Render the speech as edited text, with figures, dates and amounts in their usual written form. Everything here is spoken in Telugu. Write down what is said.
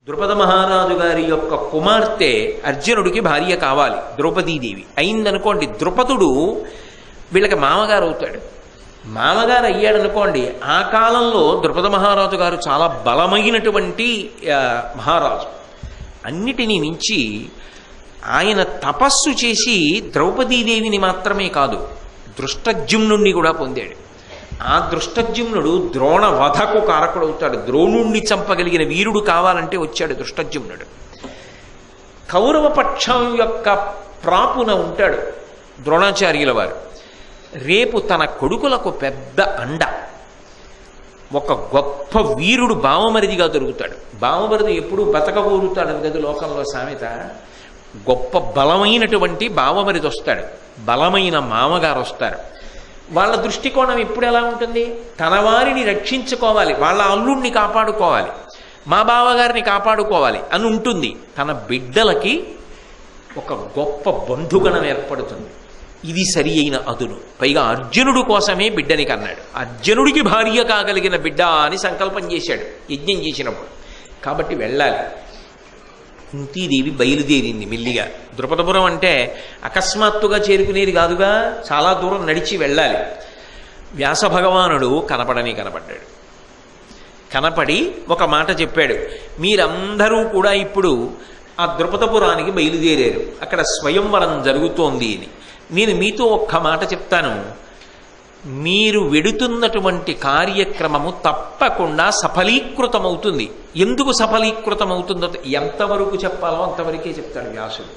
ద్రుపద మహారాజు గారి యొక్క కుమార్తె అర్జునుడికి భార్య కావాలి, ద్రౌపదీదేవి అయిందనుకోండి. ద్రుపదుడు వీళ్ళకి మామగారు అవుతాడు. మామగారు అయ్యాడనుకోండి, ఆ కాలంలో ద్రుపద మహారాజు గారు చాలా బలమైనటువంటి మహారాజు. అన్నిటినీ మించి ఆయన తపస్సు చేసి ద్రౌపదీదేవిని మాత్రమే కాదు, దృష్టజ్యుమ్నుణ్ణి కూడా పొందాడు. ఆ దృష్టజ్యుమ్నుడు ద్రోణ వధకు కారకుడవుతాడు. ద్రోణుణ్ణి చంపగలిగిన వీరుడు కావాలంటే వచ్చాడు దృష్టజ్యుమ్నుడు. కౌరవ పక్షం యొక్క ప్రాపున ఉంటాడు ద్రోణాచార్యుల వారు. రేపు తన కొడుకులకు పెద్ద అండ, ఒక గొప్ప వీరుడు బావమరిదిగా దొరుకుతాడు. బావమరిది ఎప్పుడూ బతకగోరుతాడు కదా లోకంలో సామెత. గొప్ప బలమైనటువంటి బావమరిది వస్తాడు, బలమైన మామగారు వస్తారు. వాళ్ళ దృష్టికోణం ఎప్పుడు ఎలా ఉంటుంది? తన వారిని రక్షించుకోవాలి, వాళ్ళ అల్లుడిని కాపాడుకోవాలి, మా బావగారిని కాపాడుకోవాలి అని ఉంటుంది. తన బిడ్డలకి ఒక గొప్ప బంధుగణం ఏర్పడుతుంది. ఇది సరి అయిన అదును. పైగా అర్జునుడు కోసమే బిడ్డని కన్నాడు. అర్జునుడికి భార్య కాగలిగిన బిడ్డ అని సంకల్పం చేశాడు యజ్ఞం చేసినప్పుడు. కాబట్టి వెళ్ళాలి. కుంతీదేవి బయలుదేరింది మెల్లిగా. ద్రుపదపురం అంటే అకస్మాత్తుగా చేరుకునేది కాదుగా, చాలా దూరం నడిచి వెళ్ళాలి. వ్యాస భగవానుడు కనపడ్డాడు. కనపడి ఒక మాట చెప్పాడు, మీరందరూ కూడా ఇప్పుడు ఆ ద్రుపదపురానికి బయలుదేరారు, అక్కడ స్వయంవరం జరుగుతోంది అని. నేను మీతో ఒక్క మాట చెప్తాను, మీరు వెడుతున్నటువంటి కార్యక్రమము తప్పకుండా సఫలీకృతమవుతుంది. ఎందుకు సఫలీకృతమవుతుందో ఎంతవరకు చెప్పాలో అంతవరకే చెప్తాడు వ్యాసుడు.